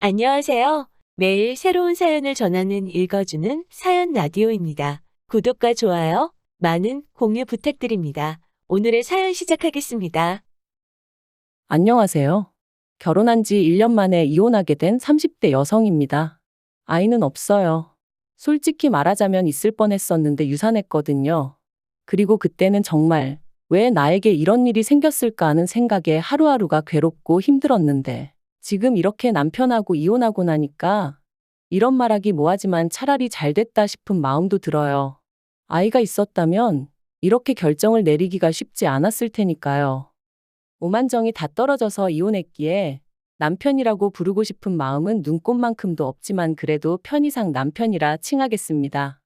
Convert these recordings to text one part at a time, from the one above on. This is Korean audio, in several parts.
안녕하세요. 매일 새로운 사연을 전하는 읽어주는 사연 라디오입니다. 구독과 좋아요, 많은 공유 부탁드립니다. 오늘의 사연 시작하겠습니다. 안녕하세요. 결혼한 지 1년 만에 이혼하게 된 30대 여성입니다. 아이는 없어요. 솔직히 말하자면 있을 뻔했었는데 유산했거든요. 그리고 그때는 정말 왜 나에게 이런 일이 생겼을까 하는 생각에 하루하루가 괴롭고 힘들었는데 지금 이렇게 남편하고 이혼하고 나니까 이런 말하기 뭐하지만 차라리 잘 됐다 싶은 마음도 들어요. 아이가 있었다면 이렇게 결정을 내리기가 쉽지 않았을 테니까요. 오만정이 다 떨어져서 이혼했기에 남편이라고 부르고 싶은 마음은 눈꼽만큼도 없지만 그래도 편의상 남편이라 칭하겠습니다.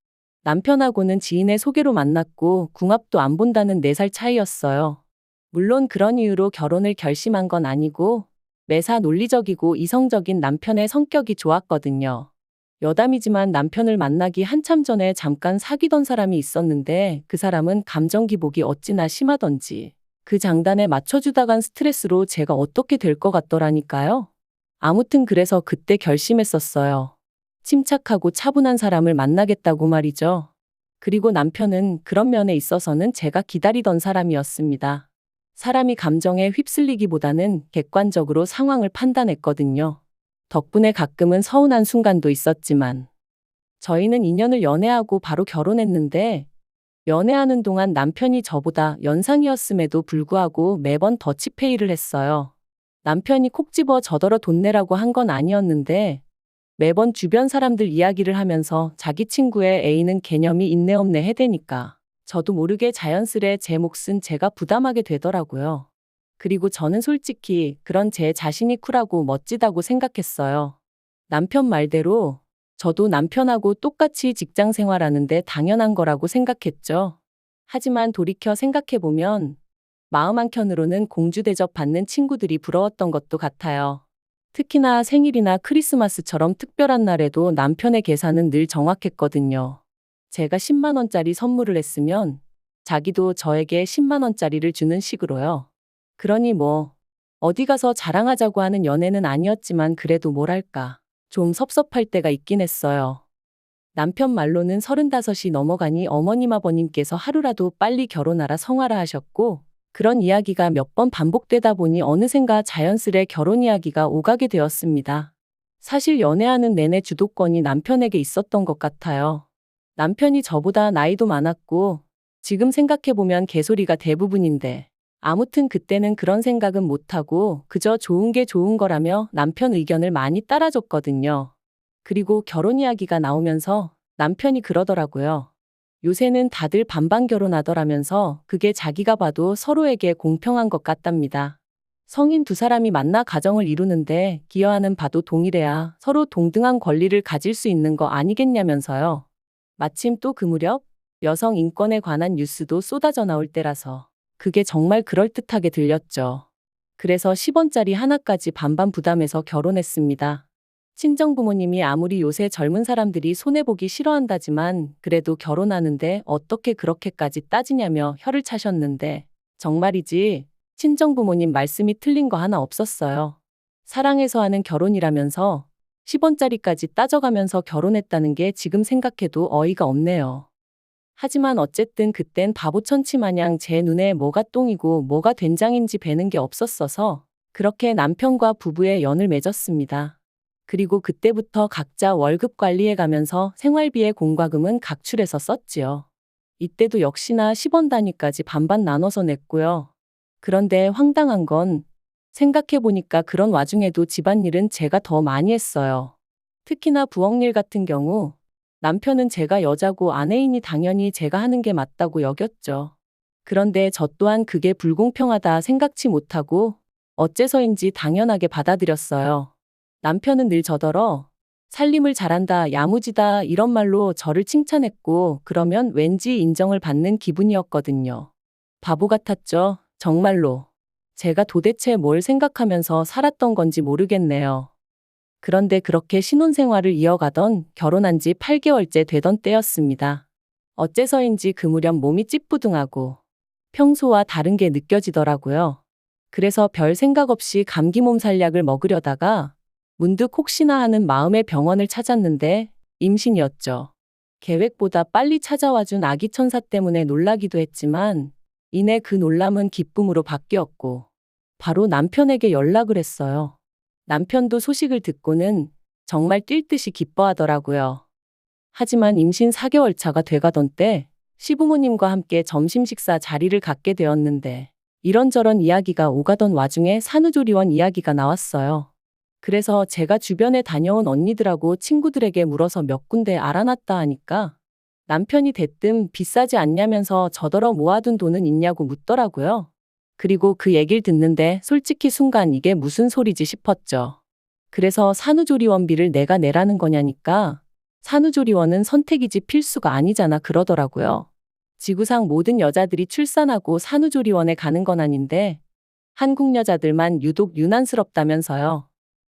남편하고는 지인의 소개로 만났고 궁합도 안 본다는 4살 차이였어요. 물론 그런 이유로 결혼을 결심한 건 아니고 매사 논리적이고 이성적인 남편의 성격이 좋았거든요. 여담이지만 남편을 만나기 한참 전에 잠깐 사귀던 사람이 있었는데 그 사람은 감정 기복이 어찌나 심하던지 그 장단에 맞춰주다간 스트레스로 제가 어떻게 될 것 같더라니까요. 아무튼 그래서 그때 결심했었어요. 침착하고 차분한 사람을 만나겠다고 말이죠. 그리고 남편은 그런 면에 있어서는 제가 기다리던 사람이었습니다. 사람이 감정에 휩쓸리기보다는 객관적으로 상황을 판단했거든요. 덕분에 가끔은 서운한 순간도 있었지만 저희는 2년을 연애하고 바로 결혼했는데 연애하는 동안 남편이 저보다 연상이었음에도 불구하고 매번 더치페이를 했어요. 남편이 콕 집어 저더러 돈 내라고 한 건 아니었는데 매번 주변 사람들 이야기를 하면서 자기 친구의 A는 개념이 있네 없네 해대니까 저도 모르게 자연스레 제 몫은 제가 부담하게 되더라고요. 그리고 저는 솔직히 그런 제 자신이 쿨하고 멋지다고 생각했어요. 남편 말대로 저도 남편하고 똑같이 직장 생활하는데 당연한 거라고 생각했죠. 하지만 돌이켜 생각해보면 마음 한켠으로는 공주 대접 받는 친구들이 부러웠던 것도 같아요. 특히나 생일이나 크리스마스처럼 특별한 날에도 남편의 계산은 늘 정확했거든요. 제가 10만 원짜리 선물을 했으면 자기도 저에게 10만 원짜리를 주는 식으로요. 그러니 뭐 어디 가서 자랑하자고 하는 연애는 아니었지만 그래도 뭐랄까 좀 섭섭할 때가 있긴 했어요. 남편 말로는 35이 넘어가니 어머님 아버님께서 하루라도 빨리 결혼하라 성하라 하셨고 그런 이야기가 몇 번 반복되다 보니 어느샌가 자연스레 결혼 이야기가 오가게 되었습니다. 사실 연애하는 내내 주도권이 남편에게 있었던 것 같아요. 남편이 저보다 나이도 많았고 지금 생각해보면 개소리가 대부분인데 아무튼 그때는 그런 생각은 못하고 그저 좋은 게 좋은 거라며 남편 의견을 많이 따라줬거든요. 그리고 결혼 이야기가 나오면서 남편이 그러더라고요. 요새는 다들 반반 결혼하더라면서 그게 자기가 봐도 서로에게 공평한 것 같답니다. 성인 두 사람이 만나 가정을 이루는데 기여하는 바도 동일해야 서로 동등한 권리를 가질 수 있는 거 아니겠냐면서요. 마침 또 그 무렵 여성 인권에 관한 뉴스도 쏟아져 나올 때라서 그게 정말 그럴듯하게 들렸죠. 그래서 10원짜리 하나까지 반반 부담해서 결혼했습니다. 친정부모님이 아무리 요새 젊은 사람들이 손해보기 싫어한다지만 그래도 결혼하는데 어떻게 그렇게까지 따지냐며 혀를 차셨는데 정말이지 친정부모님 말씀이 틀린 거 하나 없었어요. 사랑해서 하는 결혼이라면서 10원짜리까지 따져가면서 결혼했다는 게 지금 생각해도 어이가 없네요. 하지만 어쨌든 그땐 바보천치 마냥 제 눈에 뭐가 똥이고 뭐가 된장인지 배는 게 없었어서 그렇게 남편과 부부의 연을 맺었습니다. 그리고 그때부터 각자 월급 관리해가면서 생활비의 공과금은 각출해서 썼지요. 이때도 역시나 10원 단위까지 반반 나눠서 냈고요. 그런데 황당한 건 생각해보니까 그런 와중에도 집안일은 제가 더 많이 했어요. 특히나 부엌일 같은 경우 남편은 제가 여자고 아내이니 당연히 제가 하는 게 맞다고 여겼죠. 그런데 저 또한 그게 불공평하다 생각치 못하고 어째서인지 당연하게 받아들였어요. 남편은 늘 저더러 살림을 잘한다, 야무지다 이런 말로 저를 칭찬했고 그러면 왠지 인정을 받는 기분이었거든요. 바보 같았죠, 정말로. 제가 도대체 뭘 생각하면서 살았던 건지 모르겠네요. 그런데 그렇게 신혼생활을 이어가던 결혼한 지 8개월째 되던 때였습니다. 어째서인지 그 무렵 몸이 찌뿌둥하고 평소와 다른 게 느껴지더라고요. 그래서 별 생각 없이 감기 몸살약을 먹으려다가 문득 혹시나 하는 마음에 병원을 찾았는데 임신이었죠. 계획보다 빨리 찾아와준 아기 천사 때문에 놀라기도 했지만 이내 그 놀람은 기쁨으로 바뀌었고 바로 남편에게 연락을 했어요. 남편도 소식을 듣고는 정말 뛸 듯이 기뻐하더라고요. 하지만 임신 4개월 차가 돼가던 때 시부모님과 함께 점심 식사 자리를 갖게 되었는데 이런저런 이야기가 오가던 와중에 산후조리원 이야기가 나왔어요. 그래서 제가 주변에 다녀온 언니들하고 친구들에게 물어서 몇 군데 알아놨다 하니까 남편이 대뜸 비싸지 않냐면서 저더러 모아둔 돈은 있냐고 묻더라고요. 그리고 그 얘기를 듣는데 솔직히 순간 이게 무슨 소리지 싶었죠. 그래서 산후조리원비를 내가 내라는 거냐니까 산후조리원은 선택이지 필수가 아니잖아 그러더라고요. 지구상 모든 여자들이 출산하고 산후조리원에 가는 건 아닌데 한국 여자들만 유독 유난스럽다면서요.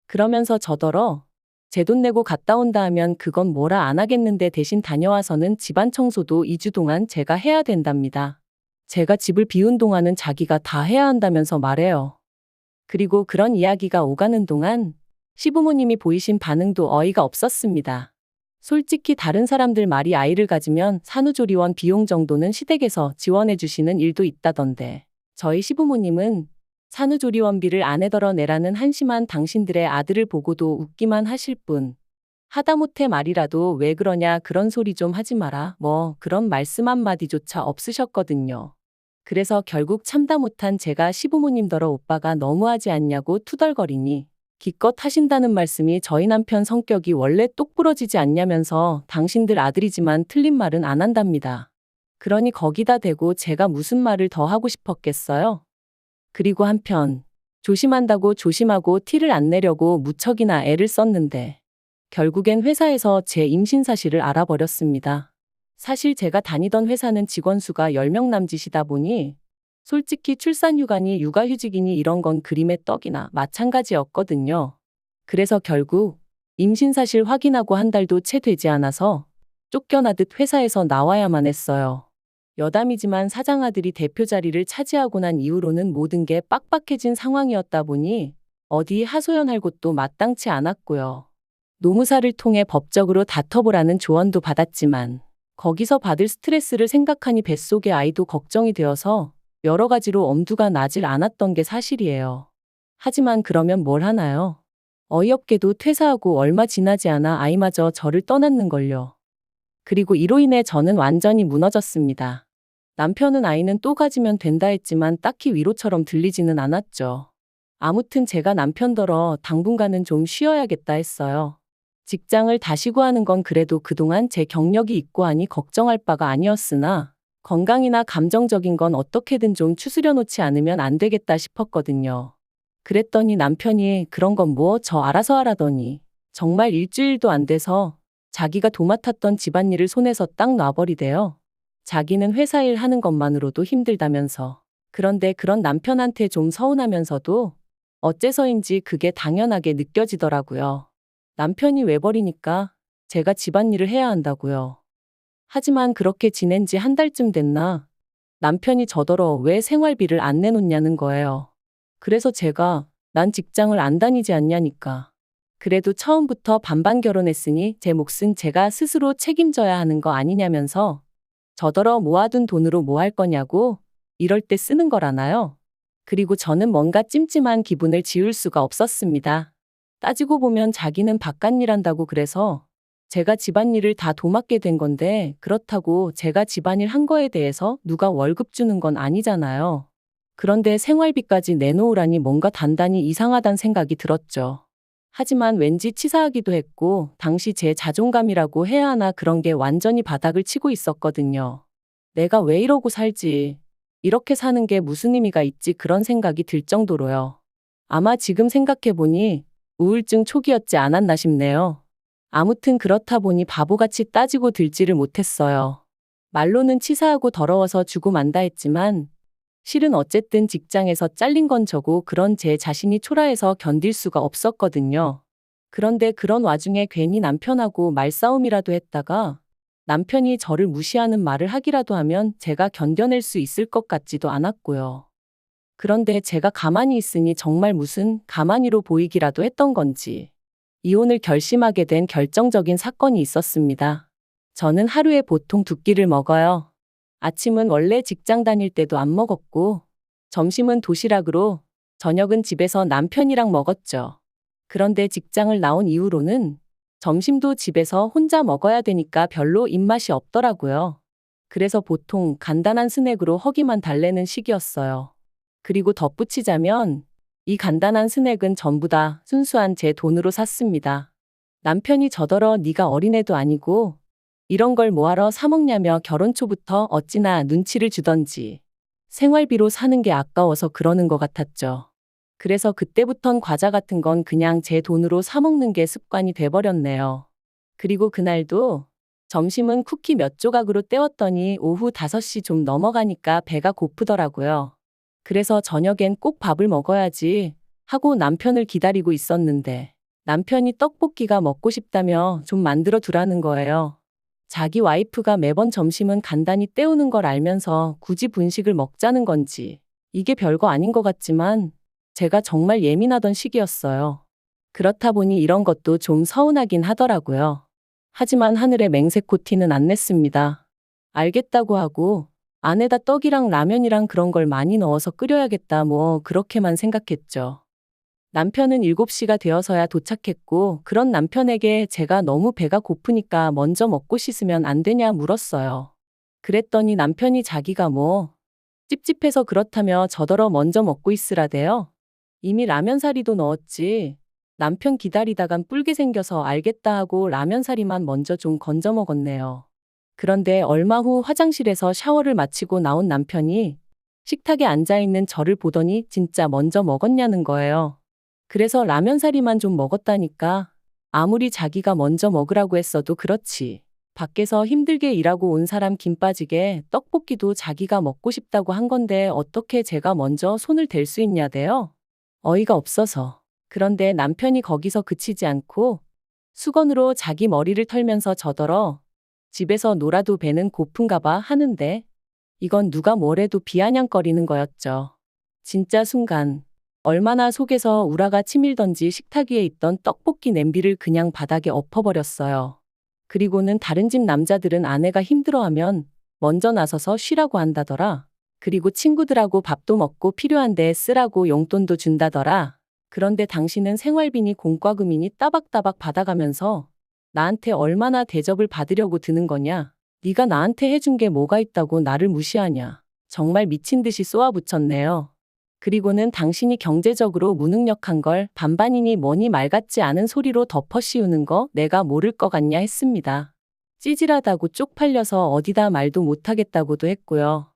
그러면서 저더러 제 돈 내고 갔다 온다 하면 그건 뭐라 안 하겠는데 대신 다녀와서는 집안 청소도 2주 동안 제가 해야 된답니다. 제가 집을 비운 동안은 자기가 다 해야 한다면서 말해요. 그리고 그런 이야기가 오가는 동안 시부모님이 보이신 반응도 어이가 없었습니다. 솔직히 다른 사람들 말이 아이를 가지면 산후조리원 비용 정도는 시댁에서 지원해 주시는 일도 있다던데 저희 시부모님은 산후조리원비를 아내더러 내라는 한심한 당신들의 아들을 보고도 웃기만 하실 뿐 하다못해 말이라도 왜 그러냐 그런 소리 좀 하지 마라 뭐 그런 말씀 한마디조차 없으셨거든요. 그래서 결국 참다 못한 제가 시부모님더러 오빠가 너무하지 않냐고 투덜거리니 기껏 하신다는 말씀이 저희 남편 성격이 원래 똑부러지지 않냐면서 당신들 아들이지만 틀린 말은 안 한답니다. 그러니 거기다 대고 제가 무슨 말을 더 하고 싶었겠어요? 그리고 한편 조심한다고 조심하고 티를 안 내려고 무척이나 애를 썼는데 결국엔 회사에서 제 임신 사실을 알아버렸습니다. 사실 제가 다니던 회사는 직원 수가 10명 남짓이다 보니 솔직히 출산휴가니 육아휴직이니 이런 건 그림의 떡이나 마찬가지였거든요. 그래서 결국 임신 사실 확인하고 한 달도 채 되지 않아서 쫓겨나듯 회사에서 나와야만 했어요. 여담이지만 사장아들이 대표 자리를 차지하고 난 이후로는 모든 게 빡빡해진 상황이었다 보니 어디 하소연할 곳도 마땅치 않았고요. 노무사를 통해 법적으로 다퉈보라는 조언도 받았지만 거기서 받을 스트레스를 생각하니 뱃속의 아이도 걱정이 되어서 여러 가지로 엄두가 나질 않았던 게 사실이에요. 하지만 그러면 뭘 하나요? 어이없게도 퇴사하고 얼마 지나지 않아 아이마저 저를 떠났는걸요. 그리고 이로 인해 저는 완전히 무너졌습니다. 남편은 아이는 또 가지면 된다 했지만 딱히 위로처럼 들리지는 않았죠. 아무튼 제가 남편더러 당분간은 좀 쉬어야겠다 했어요. 직장을 다시 구하는 건 그래도 그동안 제 경력이 있고 하니 걱정할 바가 아니었으나 건강이나 감정적인 건 어떻게든 좀 추스려 놓지 않으면 안 되겠다 싶었거든요. 그랬더니 남편이 그런 건 뭐 저 알아서 하라더니 정말 일주일도 안 돼서 자기가 도맡았던 집안일을 손에서 딱 놔버리대요. 자기는 회사 일 하는 것만으로도 힘들다면서. 그런데 그런 남편한테 좀 서운하면서도 어째서인지 그게 당연하게 느껴지더라고요. 남편이 외버리니까 제가 집안일을 해야 한다고요. 하지만 그렇게 지낸 지 한 달쯤 됐나 남편이 저더러 왜 생활비를 안 내놓냐는 거예요. 그래서 제가 난 직장을 안 다니지 않냐니까. 그래도 처음부터 반반 결혼했으니 제 몫은 제가 스스로 책임져야 하는 거 아니냐면서 저더러 모아둔 돈으로 뭐 할 거냐고 이럴 때 쓰는 거라나요? 그리고 저는 뭔가 찜찜한 기분을 지울 수가 없었습니다. 따지고 보면 자기는 바깥일 한다고 그래서 제가 집안일을 다 도맡게 된 건데 그렇다고 제가 집안일 한 거에 대해서 누가 월급 주는 건 아니잖아요. 그런데 생활비까지 내놓으라니 뭔가 단단히 이상하단 생각이 들었죠. 하지만 왠지 치사하기도 했고 당시 제 자존감이라고 해야 하나 그런 게 완전히 바닥을 치고 있었거든요. 내가 왜 이러고 살지? 이렇게 사는 게 무슨 의미가 있지? 그런 생각이 들 정도로요. 아마 지금 생각해보니 우울증 초기였지 않았나 싶네요. 아무튼 그렇다 보니 바보같이 따지고 들지를 못했어요. 말로는 치사하고 더러워서 주고 만다 했지만 실은 어쨌든 직장에서 잘린 건 저고 그런 제 자신이 초라해서 견딜 수가 없었거든요. 그런데 그런 와중에 괜히 남편하고 말싸움이라도 했다가 남편이 저를 무시하는 말을 하기라도 하면 제가 견뎌낼 수 있을 것 같지도 않았고요. 그런데 제가 가만히 있으니 정말 무슨 가만히로 보이기라도 했던 건지 이혼을 결심하게 된 결정적인 사건이 있었습니다. 저는 하루에 보통 2끼를 먹어요. 아침은 원래 직장 다닐 때도 안 먹었고, 점심은 도시락으로, 저녁은 집에서 남편이랑 먹었죠. 그런데 직장을 나온 이후로는 점심도 집에서 혼자 먹어야 되니까 별로 입맛이 없더라고요. 그래서 보통 간단한 스낵으로 허기만 달래는 시기였어요. 그리고 덧붙이자면 이 간단한 스낵은 전부 다 순수한 제 돈으로 샀습니다. 남편이 저더러 네가 어린애도 아니고 이런 걸 뭐하러 사 먹냐며 결혼 초부터 어찌나 눈치를 주던지 생활비로 사는 게 아까워서 그러는 것 같았죠. 그래서 그때부턴 과자 같은 건 그냥 제 돈으로 사 먹는 게 습관이 돼버렸네요. 그리고 그날도 점심은 쿠키 몇 조각으로 때웠더니 오후 5시 좀 넘어가니까 배가 고프더라고요. 그래서 저녁엔 꼭 밥을 먹어야지 하고 남편을 기다리고 있었는데 남편이 떡볶이가 먹고 싶다며 좀 만들어 두라는 거예요. 자기 와이프가 매번 점심은 간단히 때우는 걸 알면서 굳이 분식을 먹자는 건지 이게 별거 아닌 것 같지만 제가 정말 예민하던 시기였어요. 그렇다 보니 이런 것도 좀 서운하긴 하더라고요. 하지만 하늘에 맹세코 티는 안 냈습니다. 알겠다고 하고 안에다 떡이랑 라면이랑 그런 걸 많이 넣어서 끓여야겠다 뭐 그렇게만 생각했죠. 남편은 7시가 되어서야 도착했고 그런 남편에게 제가 너무 배가 고프니까 먼저 먹고 씻으면 안 되냐 물었어요. 그랬더니 남편이 자기가 뭐 찝찝해서 그렇다며 저더러 먼저 먹고 있으라대요. 이미 라면 사리도 넣었지. 남편 기다리다간 뿔게 생겨서 알겠다 하고 라면 사리만 먼저 좀 건져 먹었네요. 그런데 얼마 후 화장실에서 샤워를 마치고 나온 남편이 식탁에 앉아있는 저를 보더니 진짜 먼저 먹었냐는 거예요. 그래서 라면 사리만 좀 먹었다니까. 아무리 자기가 먼저 먹으라고 했어도 그렇지. 밖에서 힘들게 일하고 온 사람 김 빠지게 떡볶이도 자기가 먹고 싶다고 한 건데 어떻게 제가 먼저 손을 댈 수 있냐대요. 어이가 없어서. 그런데 남편이 거기서 그치지 않고 수건으로 자기 머리를 털면서 저더러 집에서 놀아도 배는 고픈가 봐 하는데 이건 누가 뭐래도 비아냥거리는 거였죠. 진짜 순간 얼마나 속에서 우라가 치밀던지 식탁 위에 있던 떡볶이 냄비를 그냥 바닥에 엎어버렸어요. 그리고는 다른 집 남자들은 아내가 힘들어하면 먼저 나서서 쉬라고 한다더라. 그리고 친구들하고 밥도 먹고 필요한데 쓰라고 용돈도 준다더라. 그런데 당신은 생활비니 공과금이니 따박따박 받아가면서 나한테 얼마나 대접을 받으려고 드는 거냐? 네가 나한테 해준 게 뭐가 있다고 나를 무시하냐? 정말 미친 듯이 쏘아붙였네요. 그리고는 당신이 경제적으로 무능력한 걸 반반이니 뭐니 말 같지 않은 소리로 덮어씌우는 거 내가 모를 것 같냐 했습니다. 찌질하다고 쪽팔려서 어디다 말도 못하겠다고도 했고요.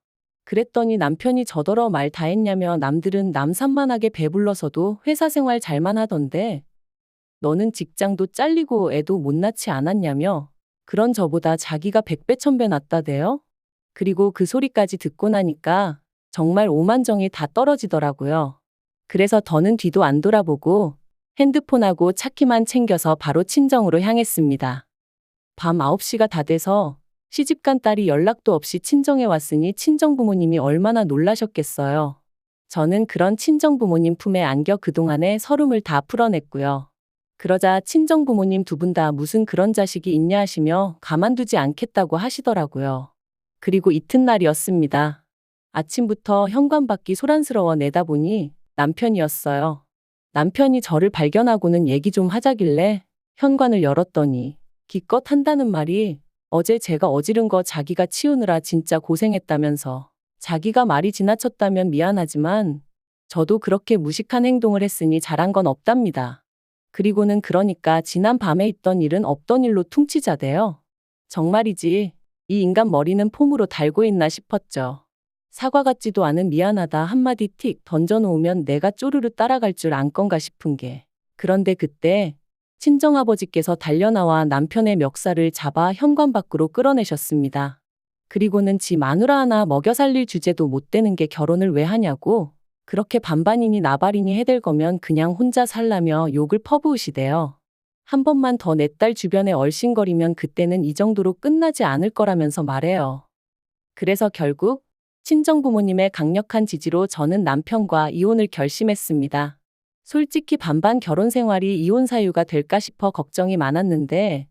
그랬더니 남편이 저더러 말 다 했냐며 남들은 남산만하게 배불러서도 회사 생활 잘만 하던데 너는 직장도 잘리고 애도 못 낳지 않았냐며 그런 저보다 자기가 100배 1000배 낫다대요? 그리고 그 소리까지 듣고 나니까 정말 오만정이 다 떨어지더라고요. 그래서 더는 뒤도 안 돌아보고 핸드폰하고 차키만 챙겨서 바로 친정으로 향했습니다. 밤 9시가 다 돼서 시집간 딸이 연락도 없이 친정에 왔으니 친정 부모님이 얼마나 놀라셨겠어요. 저는 그런 친정 부모님 품에 안겨 그동안의 서름을 다 풀어냈고요. 그러자 친정 부모님 2분 다 무슨 그런 자식이 있냐 하시며 가만두지 않겠다고 하시더라고요. 그리고 이튿날이었습니다. 아침부터 현관밖이 소란스러워 내다보니 남편이었어요. 남편이 저를 발견하고는 얘기 좀 하자길래 현관을 열었더니 기껏 한다는 말이 어제 제가 어지른 거 자기가 치우느라 진짜 고생했다면서 자기가 말이 지나쳤다면 미안하지만 저도 그렇게 무식한 행동을 했으니 잘한 건 없답니다. 그리고는 그러니까 지난 밤에 있던 일은 없던 일로 퉁치자대요. 정말이지 이 인간 머리는 폼으로 달고 있나 싶었죠. 사과 같지도 않은 미안하다 한마디 틱 던져놓으면 내가 쪼르르 따라갈 줄 안 건가 싶은 게. 그런데 그때 친정아버지께서 달려나와 남편의 멱살을 잡아 현관 밖으로 끌어내셨습니다. 그리고는 지 마누라 하나 먹여 살릴 주제도 못 되는 게 결혼을 왜 하냐고 그렇게 반반이니 나발이니 해댈 거면 그냥 혼자 살라며 욕을 퍼부으시대요. 한 번만 더 내 딸 주변에 얼씬거리면 그때는 이 정도로 끝나지 않을 거라면서 말해요. 그래서 결국 친정부모님의 강력한 지지로 저는 남편과 이혼을 결심했습니다. 솔직히 반반 결혼 생활이 이혼 사유가 될까 싶어 걱정이 많았는데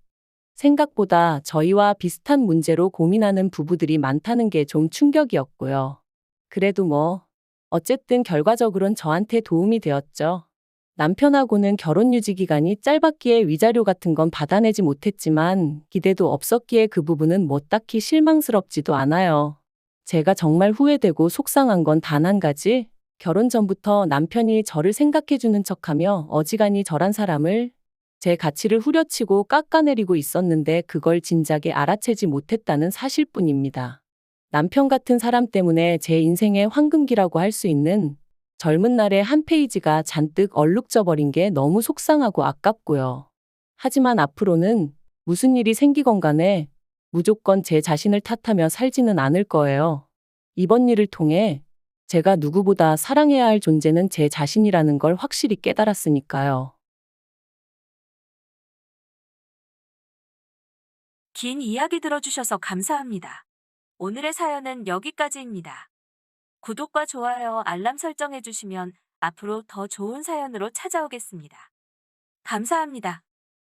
생각보다 저희와 비슷한 문제로 고민하는 부부들이 많다는 게 좀 충격이었고요. 그래도 어쨌든 결과적으론 저한테 도움이 되었죠. 남편하고는 결혼 유지 기간이 짧았기에 위자료 같은 건 받아내지 못했지만 기대도 없었기에 그 부분은 딱히 실망스럽지도 않아요. 제가 정말 후회되고 속상한 건 단 한 가지, 결혼 전부터 남편이 저를 생각해주는 척하며 어지간히 저란 사람을 제 가치를 후려치고 깎아내리고 있었는데 그걸 진작에 알아채지 못했다는 사실뿐입니다. 남편 같은 사람 때문에 제 인생의 황금기라고 할 수 있는 젊은 날의 한 페이지가 잔뜩 얼룩져 버린 게 너무 속상하고 아깝고요. 하지만 앞으로는 무슨 일이 생기건 간에 무조건 제 자신을 탓하며 살지는 않을 거예요. 이번 일을 통해 제가 누구보다 사랑해야 할 존재는 제 자신이라는 걸 확실히 깨달았으니까요. 긴 이야기 들어주셔서 감사합니다. 오늘의 사연은 여기까지입니다. 구독과 좋아요, 알람 설정해주시면 앞으로 더 좋은 사연으로 찾아오겠습니다. 감사합니다.